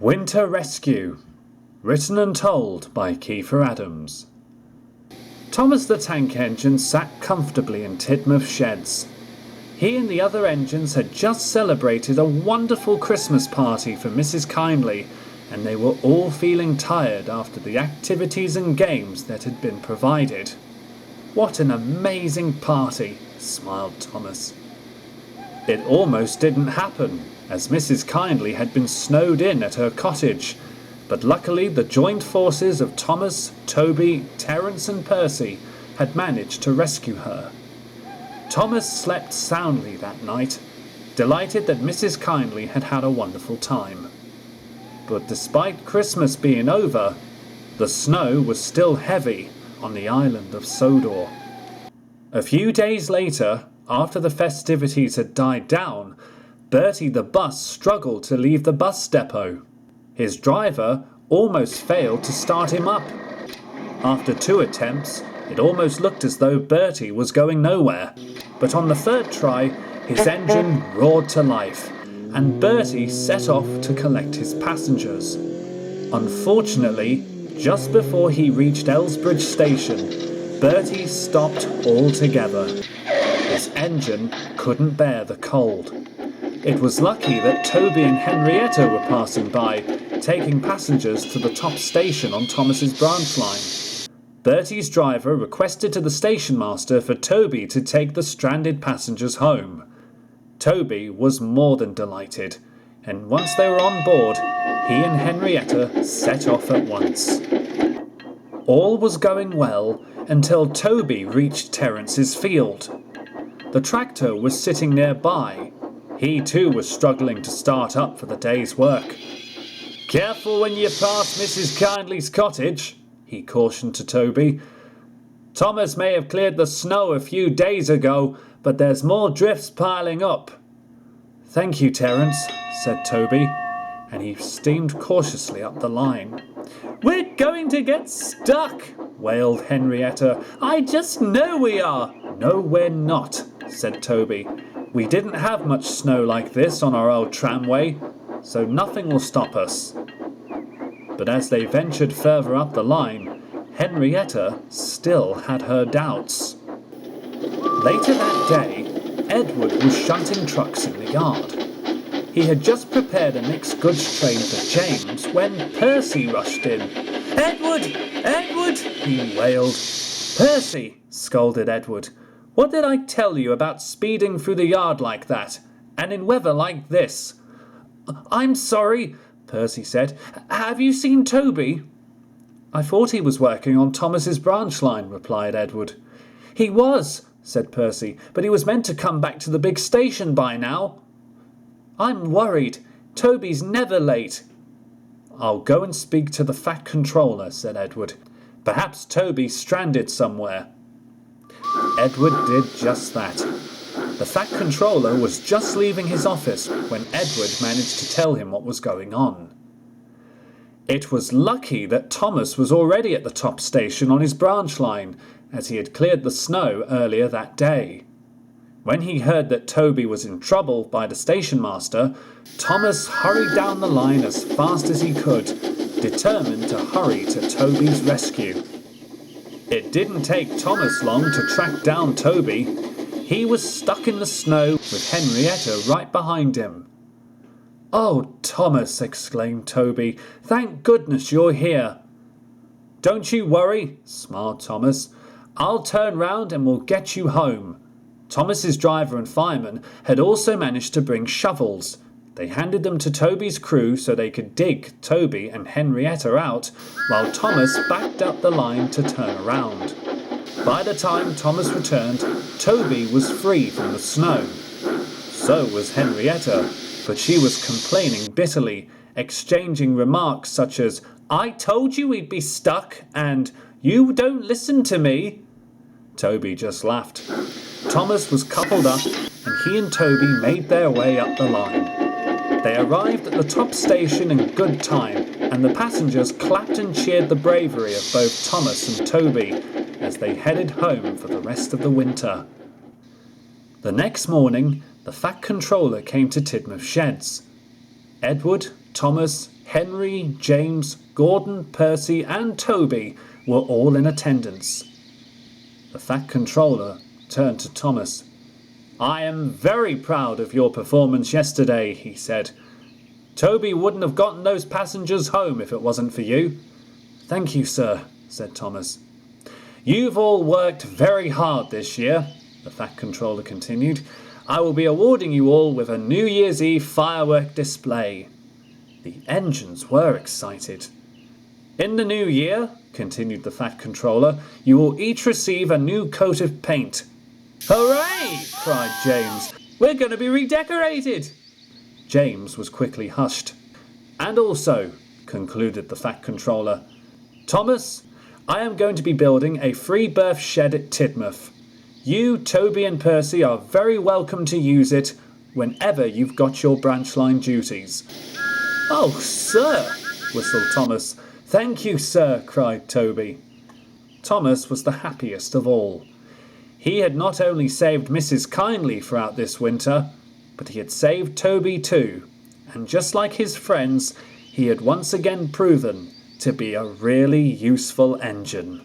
Winter Rescue, written and told by Kiefer Adams. Thomas the Tank Engine sat comfortably in Tidmouth Sheds. He and the other engines had just celebrated a wonderful Christmas party for Mrs. Kindly, and they were all feeling tired after the activities and games that had been provided. "What an amazing party," smiled Thomas. It almost didn't happen, as Mrs. Kindly had been snowed in at her cottage, but luckily the joint forces of Thomas, Toby, Terence and Percy had managed to rescue her. Thomas slept soundly that night, delighted that Mrs. Kindly had had a wonderful time. But despite Christmas being over, the snow was still heavy on the island of Sodor. A few days later, after the festivities had died down, Bertie the bus struggled to leave the bus depot. His driver almost failed to start him up. After 2 attempts, it almost looked as though Bertie was going nowhere. But on the 3rd try, his engine roared to life, and Bertie set off to collect his passengers. Unfortunately, just before he reached Elsbridge Station, Bertie stopped altogether. His engine couldn't bear the cold. It was lucky that Toby and Henrietta were passing by, taking passengers to the top station on Thomas's branch line. Bertie's driver requested to the station master for Toby to take the stranded passengers home. Toby was more than delighted, and once they were on board, he and Henrietta set off at once. All was going well until Toby reached Terence's field. The tractor was sitting nearby. He too was struggling to start up for the day's work. "Careful when you pass Mrs. Kindly's cottage," he cautioned to Toby. "Thomas may have cleared the snow a few days ago, but there's more drifts piling up." "Thank you, Terence," said Toby, and he steamed cautiously up the line. "We're going to get stuck," wailed Henrietta. "I just know we are." "No, we're not," said Toby. "We didn't have much snow like this on our old tramway, so nothing will stop us." But as they ventured further up the line, Henrietta still had her doubts. Later that day, Edward was shunting trucks in the yard. He had just prepared a mixed goods train for James when Percy rushed in. "Edward! Edward!" he wailed. "Percy!" scolded Edward. "What did I tell you about speeding through the yard like that, and in weather like this?" "I'm sorry," Percy said. "Have you seen Toby?" "I thought he was working on Thomas's branch line," replied Edward. "He was," said Percy, "but he was meant to come back to the big station by now." "I'm worried. Toby's never late." "I'll go and speak to the Fat Controller," said Edward. "Perhaps Toby's stranded somewhere." Edward did just that. The Fat Controller was just leaving his office when Edward managed to tell him what was going on. It was lucky that Thomas was already at the top station on his branch line, as he had cleared the snow earlier that day. When he heard that Toby was in trouble by the station master, Thomas hurried down the line as fast as he could, determined to hurry to Toby's rescue. It didn't take Thomas long to track down Toby. He was stuck in the snow with Henrietta right behind him. "Oh, Thomas," exclaimed Toby, "thank goodness you're here." "Don't you worry," smiled Thomas. "I'll turn round and we'll get you home." Thomas's driver and fireman had also managed to bring shovels. They handed them to Toby's crew so they could dig Toby and Henrietta out, while Thomas backed up the line to turn around. By the time Thomas returned, Toby was free from the snow. So was Henrietta, but she was complaining bitterly, exchanging remarks such as, "I told you we'd be stuck," and "You don't listen to me." Toby just laughed. Thomas was coupled up, and he and Toby made their way up the line. They arrived at the top station in good time, and the passengers clapped and cheered the bravery of both Thomas and Toby as they headed home for the rest of the winter. The next morning, the Fat Controller came to Tidmouth Sheds. Edward, Thomas, Henry, James, Gordon, Percy and Toby were all in attendance. The Fat Controller turned to Thomas. "I am very proud of your performance yesterday," he said. "Toby wouldn't have gotten those passengers home if it wasn't for you." "Thank you, sir," said Thomas. "You've all worked very hard this year," the Fat Controller continued. "I will be awarding you all with a New Year's Eve firework display." The engines were excited. "In the new year," continued the Fat Controller, "you will each receive a new coat of paint." "Hooray!" cried James. "We're going to be redecorated." James was quickly hushed. "And also," concluded the Fat Controller, "Thomas, I am going to be building a free berth shed at Tidmouth. You, Toby and Percy are very welcome to use it whenever you've got your branch line duties." "Oh, sir," whistled Thomas. "Thank you, sir," cried Toby. Thomas was the happiest of all. He had not only saved Mrs. Kindly throughout this winter, but he had saved Toby too, and just like his friends, he had once again proven to be a really useful engine.